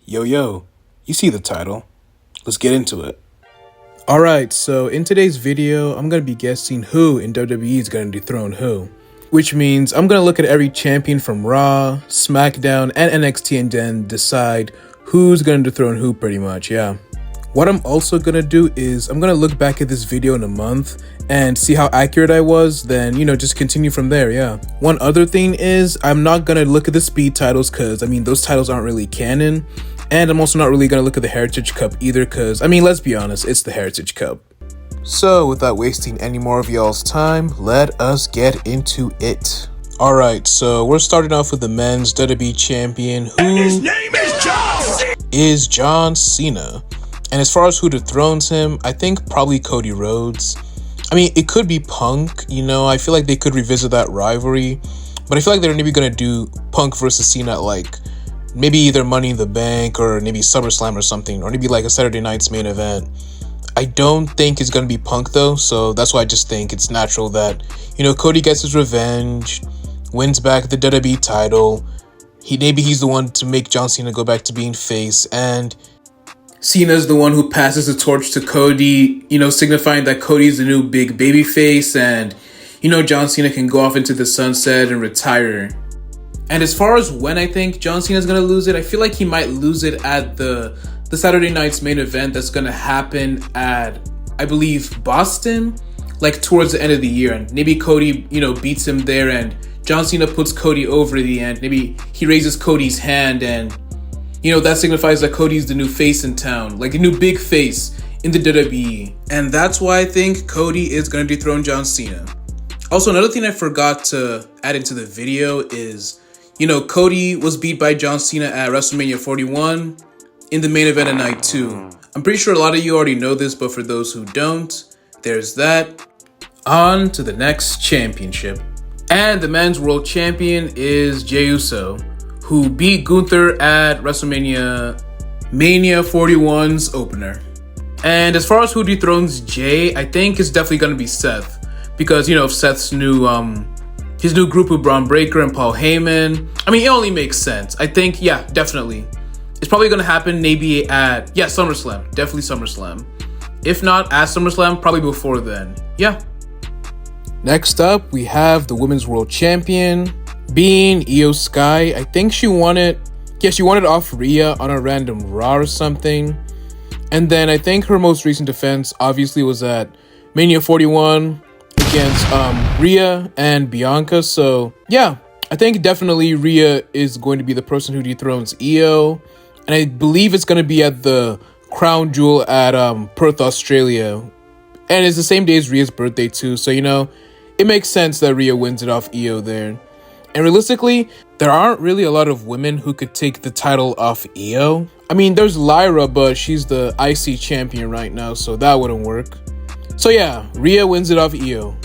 Yo, you see the title. Let's get into it. Alright, so in today's video, I'm going to be guessing who in WWE is going to dethrone who. Which means I'm going to look at every champion from Raw, SmackDown, and NXT and then decide who's going to dethrone who pretty much, yeah. What I'm also going to do is I'm going to look back at this video in a month and see how accurate I was, then, just continue from there, yeah. One other thing is I'm not going to look at the speed titles because, those titles aren't really canon. And I'm also not really going to look at the Heritage Cup either because, let's be honest, it's the Heritage Cup. So, without wasting any more of y'all's time, let us get into it. Alright, so we're starting off with the men's WWE champion, who his name is John Cena. And as far as who dethrones him, I think probably Cody Rhodes. It could be Punk, I feel like they could revisit that rivalry. But I feel like they're maybe going to do Punk versus Cena at maybe either Money in the Bank or maybe SummerSlam or something, or maybe a Saturday night's main event. I don't think it's going to be Punk though, so that's why I just think it's natural that, Cody gets his revenge, wins back the WWE title. Maybe he's the one to make John Cena go back to being face, and Cena's the one who passes the torch to Cody, signifying that Cody's the new big baby face, and, John Cena can go off into the sunset and retire. And as far as when I think John Cena's going to lose it, I feel like he might lose it at the Saturday night's main event that's going to happen at, I believe, Boston, towards the end of the year. And maybe Cody, beats him there and John Cena puts Cody over the end. Maybe he raises Cody's hand and, that signifies that Cody's the new face in town, a new big face in the WWE. And that's why I think Cody is going to dethrone John Cena. Also, another thing I forgot to add into the video is, Cody was beat by John Cena at WrestleMania 41 in the main event at night 2. I'm pretty sure a lot of you already know this, but for those who don't, there's that. On to the next championship. And the men's world champion is Jey Uso, who beat Gunther at WrestleMania Mania 41's opener. And as far as who dethrones Jey, I think it's definitely going to be Seth. Because, of Seth's his new group with Braun Breaker and Paul Heyman. It only makes sense. I think, yeah, definitely. It's probably going to happen maybe at, SummerSlam. Definitely SummerSlam. If not at SummerSlam, probably before then. Yeah. Next up, we have the Women's World Champion being Io Sky. I think she won it. Yeah, she won it off Rhea on a random Raw or something. And then I think her most recent defense obviously was at Mania 41 against Rhea and Bianca. So yeah, I think definitely Rhea is going to be the person who dethrones Io, and I believe it's going to be at the Crown Jewel at Perth, Australia, and it's the same day as Rhea's birthday too. So it makes sense that Rhea wins it off Io there. And realistically, there aren't really a lot of women who could take the title off Io. There's Lyra, but she's the IC champion right now, so that wouldn't work. So yeah, Rhea wins it off Io.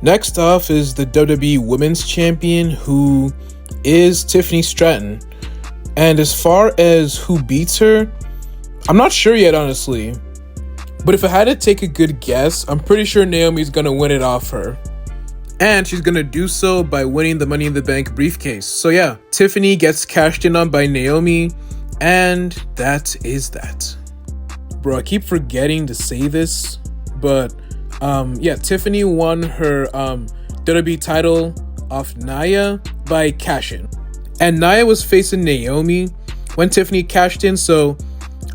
Next off is the WWE Women's Champion, who is Tiffany Stratton. And as far as who beats her, I'm not sure yet, honestly. But if I had to take a good guess, I'm pretty sure Naomi's going to win it off her. And she's going to do so by winning the Money in the Bank briefcase. So yeah, Tiffany gets cashed in on by Naomi, and that is that. Bro, I keep forgetting to say this, but Tiffany won her WWE title off Nia by cash-in. And Nia was facing Naomi when Tiffany cashed in, so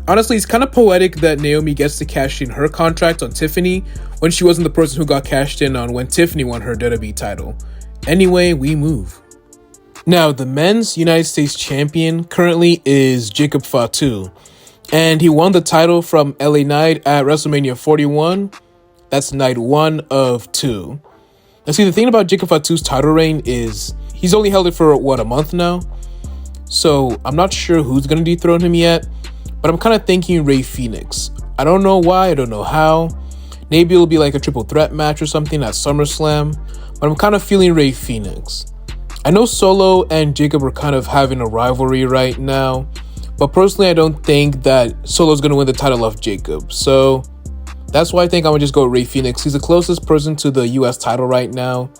honestly, it's kind of poetic that Naomi gets to cash in her contract on Tiffany when she wasn't the person who got cashed in on when Tiffany won her WWE title. Anyway, we move. Now, the men's United States champion currently is Jacob Fatu, and he won the title from LA Knight at WrestleMania 41. That's night 1 of 2. Now, see, the thing about Jacob Fatu's title reign is he's only held it for, a month now? So, I'm not sure who's going to dethrone him yet, but I'm kind of thinking Rey Fenix. I don't know why, I don't know how. Maybe it'll be a triple threat match or something at SummerSlam, but I'm kind of feeling Rey Fenix. I know Solo and Jacob are kind of having a rivalry right now, but personally, I don't think that Solo's going to win the title off Jacob. So that's why I think I'm going to just go with Rey Fenix. He's the closest person to the US title right now.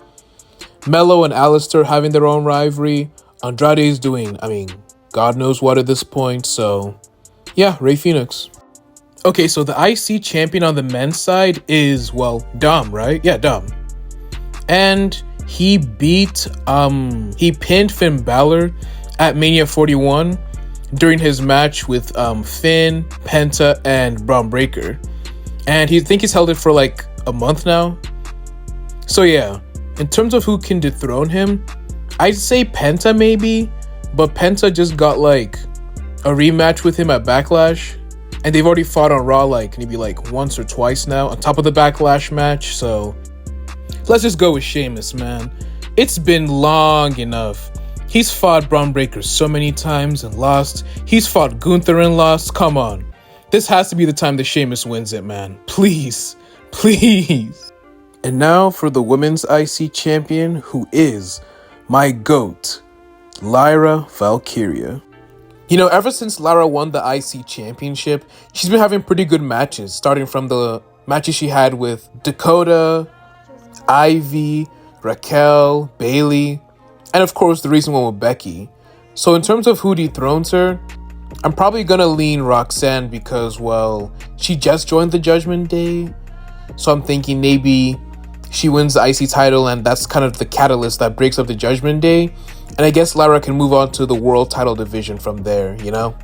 Melo and Alistair having their own rivalry. Andrade is doing, God knows what at this point. So yeah, Rey Fenix. Okay, so the IC champion on the men's side is, well, Dom, right? Yeah, Dom. And he pinned Finn Balor at Mania 41 during his match with Finn, Penta, and Braun Breaker. And he's held it for like a month now. So yeah, in terms of who can dethrone him, I'd say Penta maybe, but Penta just got like a rematch with him at Backlash. And they've already fought on Raw like maybe like once or twice now on top of the Backlash match. So let's just go with Sheamus, man. It's been long enough. He's fought Braun Breaker so many times and lost. He's fought Gunther and lost. Come on. This has to be the time that Sheamus wins it, man. Please. Please. And now for the women's IC champion, who is my GOAT, Lyra Valkyria. You know, ever since Lara won the IC championship, she's been having pretty good matches, starting from the matches she had with Dakota, Ivy, Raquel, Bailey, and of course the recent one with Becky. So in terms of who dethrones her, I'm probably gonna lean Roxanne because, well, she just joined the Judgment Day. So I'm thinking maybe she wins the IC title and that's kind of the catalyst that breaks up the Judgment Day. And I guess Lara can move on to the world title division from there, you know?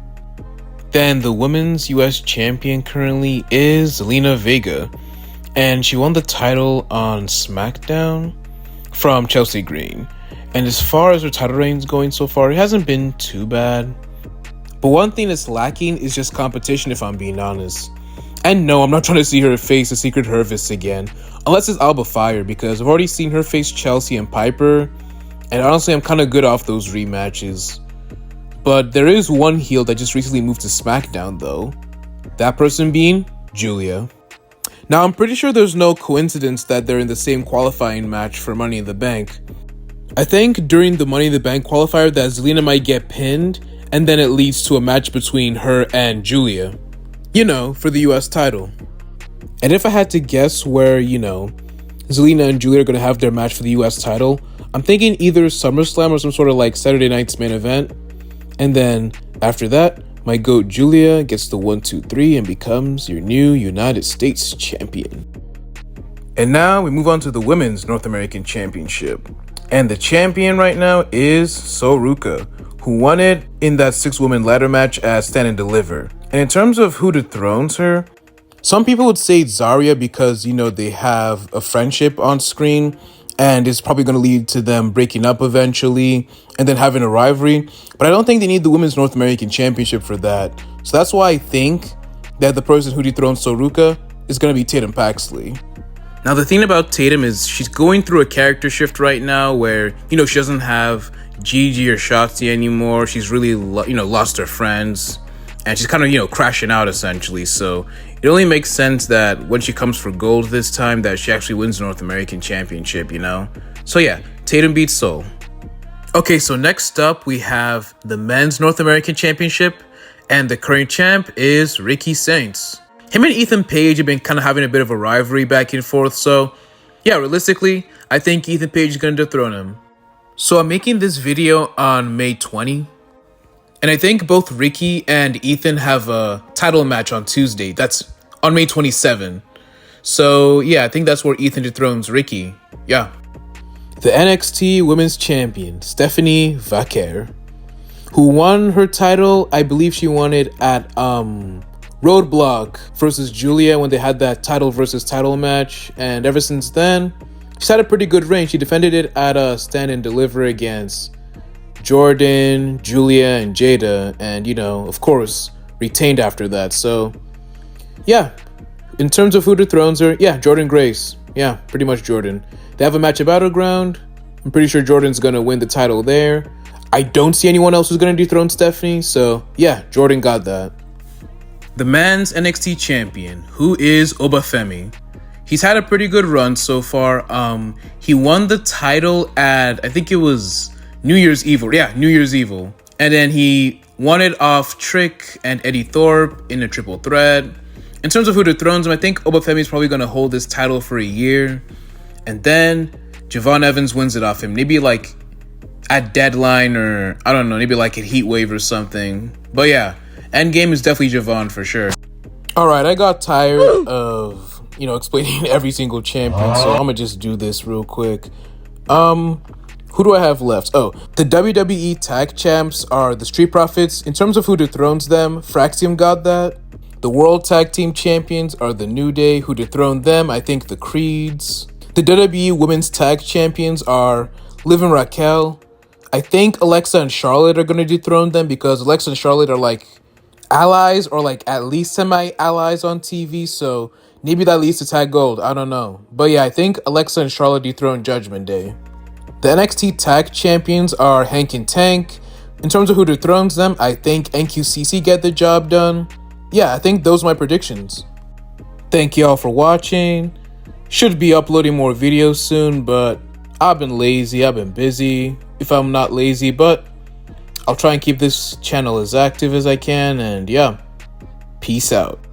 Then the women's US champion currently is Zelina Vega. And she won the title on SmackDown from Chelsea Green. And as far as her title reign's going so far, it hasn't been too bad. But one thing that's lacking is just competition, if I'm being honest. And no, I'm not trying to see her face the Secret Hervis again. Unless it's Alba Fire, because I've already seen her face Chelsea and Piper. And honestly, I'm kind of good off those rematches. But there is one heel that just recently moved to SmackDown, though. That person being Julia. Now, I'm pretty sure there's no coincidence that they're in the same qualifying match for Money in the Bank. I think during the Money in the Bank qualifier that Zelina might get pinned, and then it leads to a match between her and Julia. You know, for the US title. And if I had to guess where, you know, Zelina and Julia are going to have their match for the US title, I'm thinking either SummerSlam or some sort of like Saturday night's main event. And then after that, my GOAT Julia gets the 1, 2, 3 and becomes your new United States champion. And now we move on to the Women's North American Championship. And the champion right now is Soruka, who won it in that 6-woman ladder match at Stand and Deliver. And in terms of who dethrones her, some people would say Zarya because, you know, they have a friendship on screen and it's probably going to lead to them breaking up eventually and then having a rivalry. But I don't think they need the Women's North American Championship for that. So that's why I think that the person who dethrones Soruka is going to be Tatum Paxley. Now, the thing about Tatum is she's going through a character shift right now where, you know, she doesn't have Gigi or Shotzi anymore. She's really, lost her friends. And she's kind of, crashing out essentially. So it only makes sense that when she comes for gold this time, that she actually wins the North American Championship, you know? So yeah, Tatum beats Sol. Okay, so next up we have the Men's North American Championship. And the current champ is Ricky Saints. Him and Ethan Page have been kind of having a bit of a rivalry back and forth. So yeah, realistically, I think Ethan Page is going to dethrone him. So I'm making this video on May 20. And I think both Ricky and Ethan have a title match on Tuesday. That's on May 27. So yeah, I think that's where Ethan dethrones Ricky. Yeah. The NXT Women's Champion, Stephanie Vaquer, who won her title, I believe she won it at Roadblock versus Julia when they had that title versus title match. And ever since then, she's had a pretty good reign. She defended it at a Stand and Deliver against Jordan, Julia, and Jada, and, of course, retained after that. So, yeah, in terms of who dethrones her, yeah, Jordan Grace. Yeah, pretty much Jordan. They have a match at Battleground. I'm pretty sure Jordan's going to win the title there. I don't see anyone else who's going to dethrone Stephanie, so, yeah, Jordan got that. The Men's NXT Champion, who is Obafemi. He's had a pretty good run so far. He won the title at, I think it was New Year's Evil. Yeah, New Year's Evil. And then he won it off Trick and Eddie Thorpe in a triple threat. In terms of who dethrones him, I think Obafemi is probably going to hold this title for a year. And then Javon Evans wins it off him. Maybe like at Deadline, or I don't know, maybe like at Heat Wave or something. But yeah, Endgame is definitely Javon for sure. Alright, I got tired of, explaining every single champion, so I'm gonna just do this real quick. Who do I have left? Oh, the WWE Tag Champs are the Street Profits. In terms of who dethrones them, Fraxium got that. The World Tag Team Champions are the New Day. Who dethroned them? I think the Creeds. The WWE Women's Tag Champions are Liv and Raquel. I think Alexa and Charlotte are going to dethrone them because Alexa and Charlotte are like allies, or like at least semi-allies on TV, so maybe that leads to Tag Gold. I don't know. But yeah, I think Alexa and Charlotte dethrone Judgment Day. The NXT Tag Champions are Hank and Tank. In terms of who dethrones them, I think NQCC get the job done. Yeah, I think those are my predictions. Thank y'all for watching. Should be uploading more videos soon, but I've been lazy, I've been busy. If I'm not lazy, but I'll try and keep this channel as active as I can, and yeah, peace out.